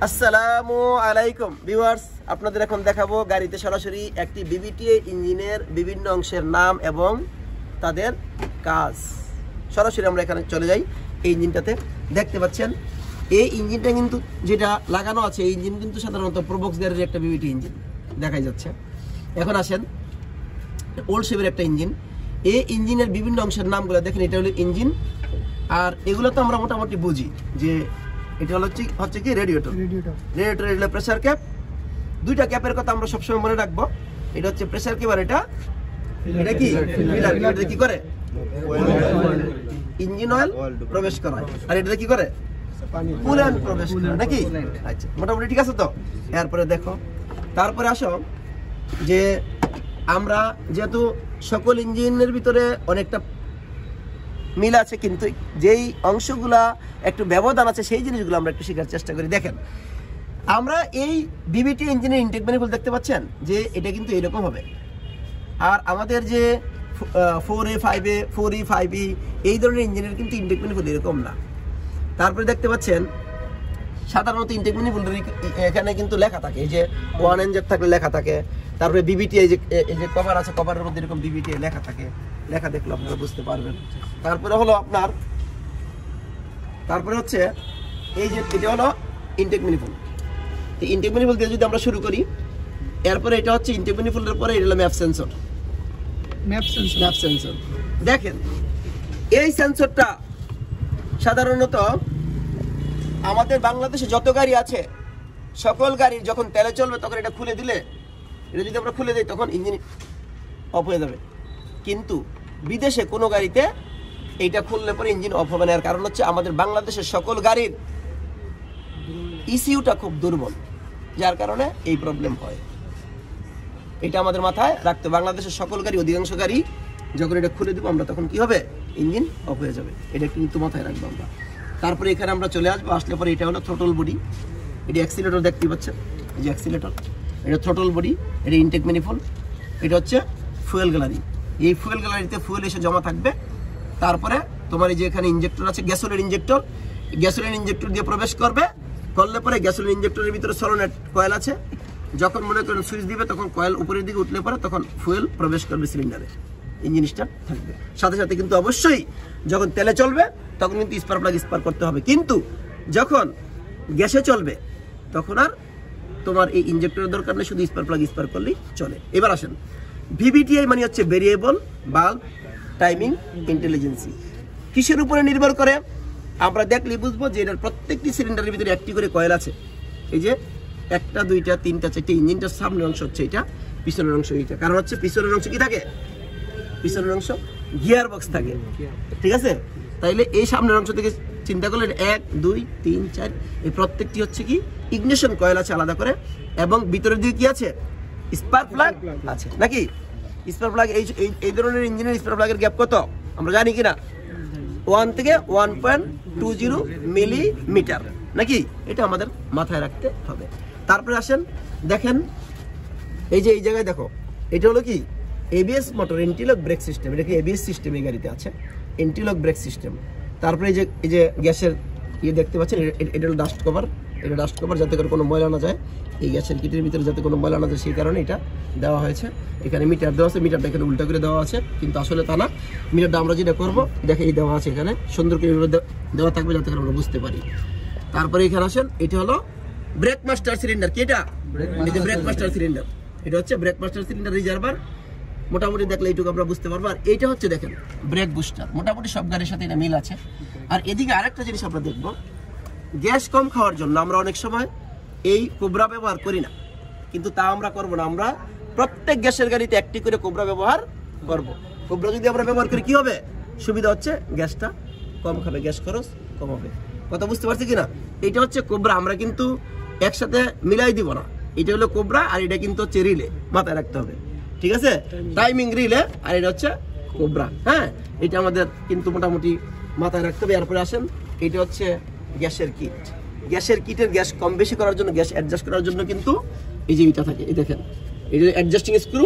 আসসালামু আলাইকুম ভিউয়ার্স, আপনাদের এখন দেখাবো গাড়িতে সরাসরি একটি বিবিটিআই ইঞ্জিনের বিভিন্ন অংশের নাম এবং তাদের কাজ। সরাসরি আমরা এখানে চলে যাই। এই ইঞ্জিনটাতে দেখতে পাচ্ছেন, এই ইঞ্জিনটা কিন্তু যেটা লাগানো আছে, এই ইঞ্জিন কিন্তু সাধারণত প্রোবক্স গাড়ির একটা বিবিটি ইঞ্জিন দেখাই যাচ্ছে। এখন আসেন, ওল্ড শেপের একটা ইঞ্জিন। এই ইঞ্জিনের বিভিন্ন অংশের নামগুলো দেখেন। এটা হলো ইঞ্জিন, আর এগুলো তো আমরা মোটামুটি বুঝি যে এটা হচ্ছে কি রেডিয়েটর। রেডিয়েটর প্রেসার ক্যাপ, দুইটা ক্যাপের কথা আমরা সবসময় মনে রাখবো। এটা হচ্ছে প্রেসার ক্যাপ, আর এটা কি ফিল্টার কি করে ইঞ্জিন অয়েল প্রবেশ করায়, আর এটা কি করে কুল্যান্ট প্রবেশ করে নাকি। আচ্ছা, মোটামুটি ঠিক আছে তো। এরপরে দেখো, তারপরে আসো যে আমরা যেহেতু সকল ইঞ্জিনের ভিতরে অনেকটা মিল আছে, কিন্তু যেই অংশগুলা একটু ব্যবধান আছে সেই জিনিসগুলো আমরা একটু শেখার চেষ্টা করি। দেখেন, আমরা এই বিবিটি ইঞ্জিনের ইনটেক ম্যানিফোল্ড দেখতে পাচ্ছেন যে এটা কিন্তু এরকম হবে, আর আমাদের যে 4A 5A 4E 5E এই ধরনের ইঞ্জিনের কিন্তু ইনটেক ম্যানিফোল্ড এরকম না। তারপরে দেখতে পাচ্ছেন সাধারণত ইনটেক ম্যানিফোল্ডের এখানে কিন্তু লেখা থাকে, এই যে 1NZ থাকলে লেখা থাকে। তারপরে বিবিটিআই এই যে কভার আছে, কভারের মধ্যে এরকম বিবিটিআই লেখা থাকে, লেখা দেখলে আপনারা বুঝতে পারবেন। তারপরে হলো আপনার, তারপরে হচ্ছে এই যে এটা হলো ইনটেক ম্যানিফোল্ড। এই ইনটেক ম্যানিফোল্ড দিয়ে যদি আমরা শুরু করি, এরপরে এটা হচ্ছে ইনটেক ম্যানিফোল্ডের পরে এটা হলো ম্যাপ সেন্সর। ম্যাপ সেন্সর দেখেন, এই সেন্সরটা সাধারণত আমাদের বাংলাদেশে যত গাড়ি আছে সকল গাড়ির যখন তেলে চলবে তখন এটা খুলে দিলে, এটা যদি আমরা খুলে দিই তখন ইঞ্জিন অফ হয়ে যাবে। কিন্তু বিদেশে কোনো গাড়িতে এইটা খুললে পরে ইঞ্জিন অফ হবে না। এর কারণ হচ্ছে আমাদের বাংলাদেশের সকল গাড়ির ইসিউটা খুব দুর্বল, যার কারণে এই প্রবলেম হয়। এটা আমাদের মাথায় রাখতে, বাংলাদেশের সকল গাড়ি, অধিকাংশ গাড়ি যখন এটা খুলে দিব আমরা তখন কি হবে, ইঞ্জিন অফ হয়ে যাবে। এটা কিন্তু মাথায় রাখবো আমরা। তারপরে এখানে আমরা চলে আসবো, আসলে পরে এটা হলো থ্রোটল বডি। এটা অ্যাক্সিলেটর দেখতে পাচ্ছেন, এই যে অ্যাক্সিলেটর, এটা থ্রোটল বডি, এটা ইনটেক ম্যানিফোল্ড, এটা হচ্ছে ফুয়েল গ্যালারি। এই ফুয়েল গ্যালারিতে ফুয়েল এসে জমা থাকবে। তারপরে তোমার এই যে এখানে ইঞ্জেক্টর আছে, গ্যাসোলিন ইঞ্জেক্টর, গ্যাসোলিন ইঞ্জেক্টর দিয়ে প্রবেশ করবে। করলে পরে গ্যাসোলিন ইঞ্জেক্টরের ভিতরে সলোনেট কয়েল আছে, যখন মনে করেন সুইচ দিবে তখন কয়েল উপরের দিকে উঠলে পরে তখন ফুয়েল প্রবেশ করবে সিলিন্ডারে, ইঞ্জিন স্টার্ট থাকবে। সাথে সাথে কিন্তু অবশ্যই যখন তেলে চলবে তখন কিন্তু স্পার প্লাগ স্পার করতে হবে, কিন্তু যখন গ্যাসে চলবে তখন আর তোমার এই ইঞ্জেক্টরের দরকার নেই, শুধু স্পার প্লাগ স্পার করলেই চলে। এবার আসেন, ভিভিটিআই মানে হচ্ছে ভেরিয়েবল বাল্ব টাইমিং ইন্টেলিজেন্সি। কিসের উপরে নির্ভর করে আমরা দেখলে বুঝবো যে এটার প্রত্যেকটি সিলিন্ডারের ভিতরে একটি করে কয়েল আছে। এই যে 1টা 2টা 3টা 4টে, ইঞ্জিনটার সামনের অংশ হচ্ছে এটা, পিছনের অংশ এইটা। কারণ হচ্ছে পিছনের অংশ কি থাকে, পিছনের অংশ গিয়ার বক্স থাকে, ঠিক আছে। তাইলে এই সামনের অংশ থেকে চিন্তা করলে 1 2 3 4 এই প্রত্যেকটি হচ্ছে কি ইগনিশন কয়েল আছে আলাদা করে, এবং ভিতরের দিকে কি আছে, স্পার্ক প্লাগ আছে নাকি। স্পার্ক প্লাগ এই ধরনের ইঞ্জিনের স্পার্ক প্লাগের গ্যাপ কত আমরা জানি কিনা, 1 থেকে 1.20 মিলিমিটার নাকি। এটা আমাদের মাথায় রাখতে হবে। তারপরে আসেন, দেখেন এই যে এই জায়গায় দেখো, এটা হলো কি এবিএস মোটর, এন্টিলক ব্রেক সিস্টেম। এটা কি এবিএস সিস্টেম এই গাড়িতে আছে, এন্টিলক ব্রেক সিস্টেম। তারপরে এই যে গ্যাসের ইয়ে দেখতে পাচ্ছেন, এটা হলো ডাস্ট কভার। এটা ডাস্ট কভার যাতে করে কোনো ময়লা না যায়, এই গ্যাসের কিটের ভিতরে যাতে কোনো ময়লা না যায় সেই কারণে এটা দেওয়া হয়েছে। এখানে মিটার দেওয়া আছে, মিটারটা এখানে উল্টা করে দেওয়া আছে, কিন্তু আসলে তা না। মিটারটা আমরা যেটা করবো দেখে এই দেওয়া আছে, এখানে সুন্দর করে দেওয়া থাকবে যাতে করে আমরা বুঝতে পারি। তারপরে এখানে আসেন, এটা হলো ব্রেক মাস্টার সিলিন্ডার। কি এটা, এই যে ব্রেক মাস্টার সিলিন্ডার, এটা হচ্ছে ব্রেক মাস্টার সিলিন্ডার রিজার্ভার। মোটামুটি দেখলে এইটুকু আমরা বুঝতে পারবো। আর এইটা হচ্ছে দেখেন ব্রেক বুস্টার। মোটামুটি সব গাড়ির সাথে এটা মিল আছে। আর এদিকে আরেকটা জিনিস আমরা দেখবো, গ্যাস কম খাওয়ার জন্য আমরা অনেক সময় এই কোবরা ব্যবহার করি না, কিন্তু তা আমরা করবো না। আমরা প্রত্যেক গ্যাসের গাড়িতে একটি করে কোবরা ব্যবহার করব। কোবরা যদি আমরা ব্যবহার করি কি হবে, সুবিধা হচ্ছে গ্যাসটা কম খাবে, গ্যাস খরচ কম হবে। কথা বুঝতে পারছি কিনা। এটা হচ্ছে কোবরা, আমরা কিন্তু একসাথে মিলাই দিব না। এটা হলো কোবরা, আর এটা কিন্তু হচ্ছে রিলে, মাথায় রাখতে হবে, ঠিক আছে। টাইমিং রিলে, আর এটা হচ্ছে কোবরা। হ্যাঁ, এটা আমাদের কিন্তু মোটামুটি মাথায় রাখতে হবে। এরপরে আসেন, এটা হচ্ছে গ্যাসের কিট। গ্যাসের কিটের গ্যাস কম বেশি করার জন্য, গ্যাস অ্যাডজাস্ট করার জন্য কিন্তু এই যে এইটা থাকে, এই দেখেন এই যে অ্যাডজাস্টিং স্ক্রু,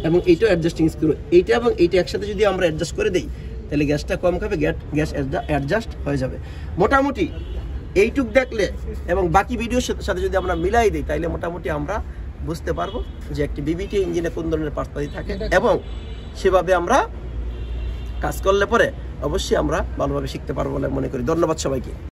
এবং এইটাও অ্যাডজাস্টিং স্ক্রু। এইটা এবং এইটা একসাথে যদি আমরা অ্যাডজাস্ট করে দিই তাহলে গ্যাসটা কম খাবে, গ্যাস অ্যাডজাস্ট হয়ে যাবে। মোটামুটি এইটুক দেখলে এবং বাকি ভিডিওর সাথে যদি আমরা মিলাই দিই তাইলে মোটামুটি আমরা বুঝতে পারবো যে একটি বিবিটি ইঞ্জিনে কোন ধরনের পার্টস থাকে এবং সেভাবে আমরা কাজ করলে পরে অবশ্যই আমরা ভালোভাবে শিখতে পারবো বলে মনে করি। ধন্যবাদ সবাইকে।